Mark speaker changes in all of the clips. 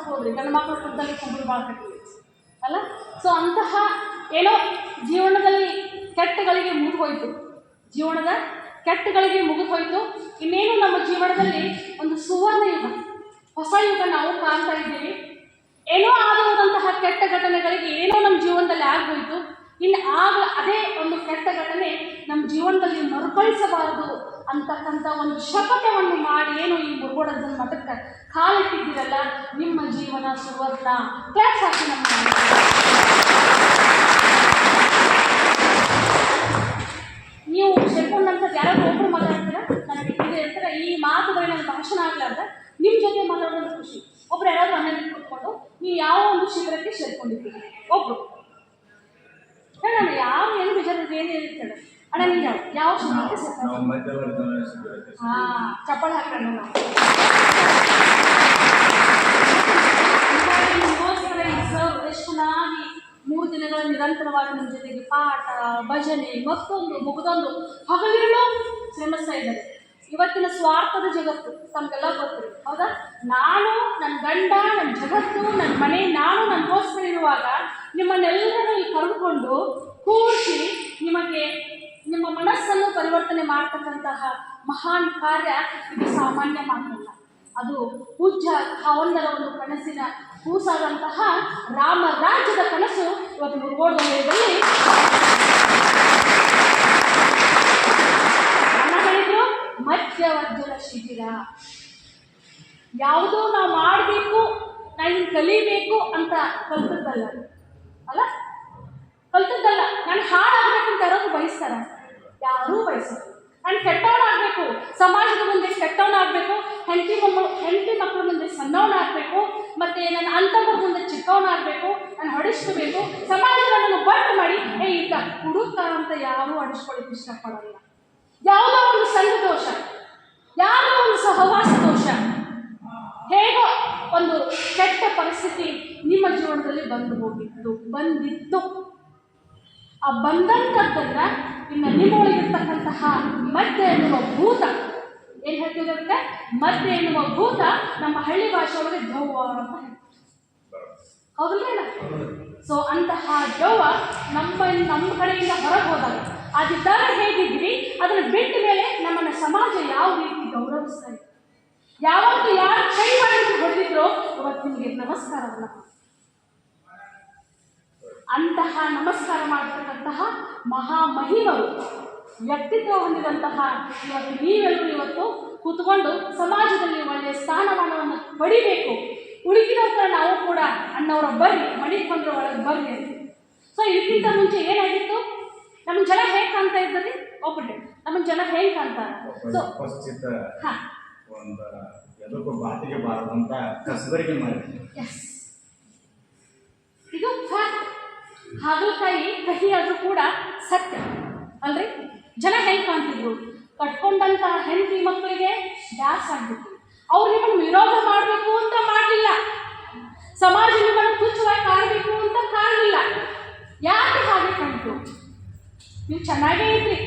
Speaker 1: ಹೋದ್ರಿ ಗಂಡು ಮಕ್ಕಳು ಕುಂತಲ್ಲಿ ಕುಂಬರು ಭಾಳ ಕಟ್ಟಿವಿ ಅಲ್ಲ. ಸೊ ಅಂತಹ ಏನೋ ಜೀವನದಲ್ಲಿ ಕೆಟ್ಟಗಳಿಗೆ ಮುಗಿದು ಹೋಯಿತು, ಜೀವನದ ಕೆಟ್ಟಗಳಿಗೆ ಮುಗಿದು ಹೋಯಿತು. ಇನ್ನೇನು ನಮ್ಮ ಜೀವನದಲ್ಲಿ ಒಂದು ಸುವರ್ಣ ಯುಗ, ಹೊಸ ಯುಗ ನಾವು ಕಾಣ್ತಾ ಇದ್ದೀವಿ. ಏನೋ ಆಗಿರುವಂತಹ ಕೆಟ್ಟ ಘಟನೆಗಳಿಗೆ ಏನೋ ನಮ್ಮ ಜೀವನದಲ್ಲಿ ಆಗೋಯಿತು. ಇನ್ನು ಆಗ ಅದೇ ಒಂದು ಕೆಟ್ಟ ಘಟನೆ ನಮ್ಮ ಜೀವನದಲ್ಲಿ ಮರುಕಳಿಸಬಾರದು ಅಂತಕ್ಕಂಥ ಒಂದು ಶಪಥವನ್ನು ಮಾಡಿ ಏನು ಈ ಮುರುಗೋಡದ ಮಠಕ್ಕೆ ಕಾಲಿಟ್ಟಿದ್ದೀರಲ್ಲ, ನಿಮ್ಮ ಜೀವನ ಸುವರ್ಣ. ಕ್ಲಾಸ್ ಹಾಕಿ ನಮ್ಮ ನೀವು ಸೇರ್ಕೊಂಡಂತ ಯಾರಾದ್ರೂ ಒಬ್ರು ಮಾತಾಡ್ತೀರಾ, ನನಗೆ ಇದು ಹೇಳ್ತಾರೆ ಈ ಮಾತುಗಳು ನನಗೆ ಭಾಷಣ ಆಗಲಾರ್ದ ನಿಮ್ಮ ಜೊತೆ ಮಾತಾಡೋದು ಖುಷಿ. ಒಬ್ರು ಯಾರಾದ್ರೂ ಮನೇಲಿ ಕೂತ್ಕೊಂಡು ನೀವು ಯಾವ ಒಂದು ಶಿಬಿರಕ್ಕೆ ಸೇರ್ಕೊಂಡಿದ್ದೀರಿ ಒಬ್ರು ನಾನು ಯಾವ ಏನು ವಿಚಾರ ಏನು ಹೇಳ್ತಾಳೆ ಅಣ್ಣ ನೀವು ಯಾವ ಶಿಬಿರಕ್ಕೆ ಸೇರ್ಕೊಂಡು ಚಪ್ಪಳ ಹಾಕೊಂಡು ನಾವು ಎಷ್ಟು ಚೆನ್ನಾಗಿ 3 ದಿನಗಳ ನಿರಂತರವಾಗಿ ನಮ್ಮ ಜೊತೆಗೆ ಪಾಠ ಭಜನೆ ಮತ್ತೊಂದು ಮುಗಿದೊಂದು ಹಗಲಿರುಳು ಶ್ರಮಿಸ್ತಾ ಇದ್ದಾರೆ. ಇವತ್ತಿನ ಸ್ವಾರ್ಥದ ಜಗತ್ತು ತಮಗೆಲ್ಲ ಗೊತ್ತಿರಿ, ಹೌದಾ? ನಾನು ನನ್ನ ಗಂಡ ನನ್ನ ಜಗತ್ತು ನನ್ನ ಮನೆ ನಾನು ನನಗೋಸ್ಕರ ಇರುವಾಗ ನಿಮ್ಮನ್ನೆಲ್ಲರೂ ಇಲ್ಲಿ ಕರೆದುಕೊಂಡು ಕೂರಿಸಿ ನಿಮಗೆ ನಿಮ್ಮ ಮನಸ್ಸನ್ನು ಪರಿವರ್ತನೆ ಮಾಡ್ತಕ್ಕಂತಹ ಮಹಾನ್ ಕಾರ್ಯ ಇದು ಸಾಮಾನ್ಯ ಮಾತಲ್ಲ. ಅದು ಪೂಜ್ಯ ಖಾವಂದರ ಒಂದು ಕನಸಿನ ಕೂಸಾದಂತಹ ರಾಮ ರಾಜ್ಯದ ಕನಸು ಇವತ್ತು ಮುರುಗೋಡು ವಲಯದಲ್ಲಿ ಹೇಳಿದ್ರು. ಮಧ್ಯವರ್ಜನ ಶಿಬಿರ ಯಾವುದೋ ನಾವು ಮಾಡಬೇಕು ನಾನು ಕಲಿಬೇಕು ಅಂತ ಕಲ್ತದ್ದಲ್ಲ ಅಲ್ಲ, ಕಲ್ತದ್ದಲ್ಲ. ನಾನು ಹಾಡಾಗಬೇಕು ಅಂತ ಯಾರಾದ್ರೂ ಬಯಸ್ತಾರ? ಯಾರೂ ಬಯಸ್ತಾರೆ. ನಾನು ಕೆಟ್ಟವನಾಗಬೇಕು, ಸಮಾಜದ ಮುಂದೆ ಕೆಟ್ಟವನಾಗಬೇಕು, ಹೆಂಡತಿ ಮಕ್ಕಳ ಮುಂದೆ ಸಣ್ಣವನಾಗಬೇಕು, ಮತ್ತು ನನ್ನ ಅಂತಂದ್ರ ಮುಂದೆ ಚಿಕ್ಕವನಾಗಬೇಕು, ನಾನು ಹೊಡಿಸ್ಕೋಬೇಕು, ಸಮಾಜ ನನ್ನನ್ನು ಬಂದ್ ಮಾಡಿ ಈಗ ಹುಡುಕ ಅಂತ ಯಾರೂ ಹೊಡಿಸ್ಕೊಳ್ಳಿಕ್ಕೆ ಇಷ್ಟಪಡೋಲ್ಲ. ಯಾವುದೋ ಒಂದು ಸಂಘ ದೋಷ, ಯಾವುದೋ ಒಂದು ಸಹವಾಸ ದೋಷ, ಹೇಗೋ ಒಂದು ಕೆಟ್ಟ ಪರಿಸ್ಥಿತಿ ನಿಮ್ಮ ಜೀವನದಲ್ಲಿ ಬಂದಿತ್ತು. ಆ ಬಂದಂಥದ್ದನ್ನು ಇನ್ನು ನಿಮ್ಮೊಳಗಿರ್ತಕ್ಕಂತಹ ಮದ್ಯ ಎನ್ನುವ ಭೂತ ಏನು ಹೇಳ್ತಿರುತ್ತೆ, ಮದ್ಯ ಎನ್ನುವ ಭೂತ ನಮ್ಮ ಹಳ್ಳಿ ಭಾಷೆ ಒಳಗೆ ದೆವ್ವ ಅಂತ ಹೇಳ್ತಾರೆ, ಹೌದಲ್ಲ? ಸೊ ಅಂತಹ ದೆವ್ವ ನಮ್ಮ ಕಡೆಯಿಂದ ಹೊರಗೆ ಹೋದಾಗ ಅದಿದ್ದಾಗ ಹೇಗಿದ್ವಿ, ಅದನ್ನು ಬಿಟ್ಟ ಮೇಲೆ ನಮ್ಮನ್ನು ಸಮಾಜ ಯಾವ ರೀತಿ ಗೌರವಿಸ್ತಾ ಇದೆ, ಯಾವತ್ತು ಯಾರು ಕೈ ಮಾಡಿ ಹೊಡೆದಿದ್ರೋ ಇವತ್ತು ನಿಮಗೆ ನಮಸ್ಕಾರವಲ್ಲ. ಅಂತಹ ನಮಸ್ಕಾರ ಮಾಡತಕ್ಕಂತಹ ಮಹಾಮಹಿಮರು ವ್ಯಕ್ತಿತ್ವ ಹೊಂದಿದಂತಹ ಇವತ್ತು ನೀವೆಲ್ಲರೂ ಇವತ್ತು ಕೂತ್ಕೊಂಡು ಸಮಾಜದಲ್ಲಿ ಒಳ್ಳೆಯ ಸ್ಥಾನಮಾನವನ್ನು ಪಡಿಬೇಕು. ಉಳಿದಿರೋದ್ರ ನಾವು ಕೂಡ ಅಣ್ಣವರ ಬರ್ರಿ ಮನೆಗೆ ಬಂದ್ರೆ ಒಳಗೆ ಬರ್ರಿ ಅಂತ. ಸೊ ಇದಕ್ಕಿಂತ ಮುಂಚೆ ಏನಾಗಿತ್ತು, ನಮ್ಮ ಜನ ಹೇಗೆ ಕಾಣ್ತಾ ಇದ್ದಾರೆ ಒಬ್ಬಟ್ಟೆ, ನಮ್ಮ ಜನ ಹೇಗೆ ಕಾಣ್ತಾರೆ? ಸೊ ಇದು ಫ್ಯಾಕ್ಟ್. ಹಾಗಲಕಾಯಿ ಕಹಿ ಆದರೂ ಕೂಡ ಸತ್ಯ ಅಲ್ರಿ. ಜನ ಹೆಂಗೆ ಕಾಣ್ತಿದ್ರು, ಕಟ್ಕೊಂಡಂತಹ ಹೆಂಡತಿ ಮಕ್ಕಳಿಗೆ ಗ್ಯಾಸ್ ಆಗ್ಬಿಟ್ಟು ಅವ್ರು ನಿಮ್ಮನ್ನು ವಿರೋಧ ಮಾಡಬೇಕು ಅಂತ ಮಾಡಲಿಲ್ಲ, ಸಮಾಜ ನಿಮ್ಮನ್ನು ತುಚ್ಛವಾಗಿ ಕಾಣಬೇಕು ಅಂತ ಕಾಣಲಿಲ್ಲ. ಯಾಕೆ ಹಾಗೆ ಕಾಣ್ತು? ನೀವು ಚೆನ್ನಾಗೇ ಇದ್ರಿ.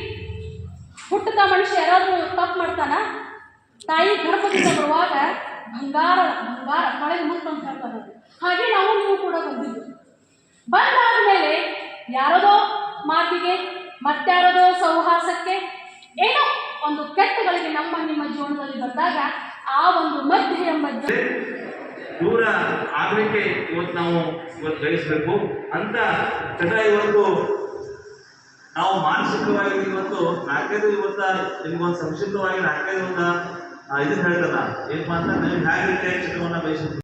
Speaker 1: ಹುಟ್ಟದ ಮನುಷ್ಯ ಯಾರಾದರೂ ತಪ್ಪು ಮಾಡ್ತಾನ? ತಾಯಿ ಗರ್ಭದಿಂದ ಬರುವಾಗ ಬಂಗಾರ ಮಳೆಗೆ ಮುತ್ತು ಅಂತ ಹೇಳ್ತಾರೆ. ಹಾಗೆ ನೀವು ಕೂಡ ಬಂದಿದ್ದು. ಬಂದಾದ ಮೇಲೆ ಯಾರದೋ ಮಾತಿಗೆ ಮತ್ತಾರದೋ ಸೌಹಾಸಕ್ಕೆ ಏನೋ ಒಂದು ಕೆಟ್ಟಗಳಿಗೆ ನಿಮ್ಮ ಜೀವನದಲ್ಲಿ ಬಂದಾಗ ಆ ಒಂದು ಮಧ್ಯೆ ಎಂಬ
Speaker 2: ದೂರ ಆಗಲಿಕ್ಕೆ ಇವತ್ತು ನಾವು ಗ್ರಹಿಸಬೇಕು ಅಂತ ಚಟ. ಇವತ್ತು ನಾವು ಮಾನಸಿಕವಾಗಿ ಇವತ್ತು ನಿಮ್ಗೊಂದು ಸಂಕ್ಷಿಪ್ತವಾಗಿ 4-5 ಇದನ್ನ ಹೇಳ್ತದ ಏನಪ್ಪಾ ಅಂತ ನೀವು ಹೇಗೆ ಚಟವನ್ನು ಬಯಸುತ್ತೆ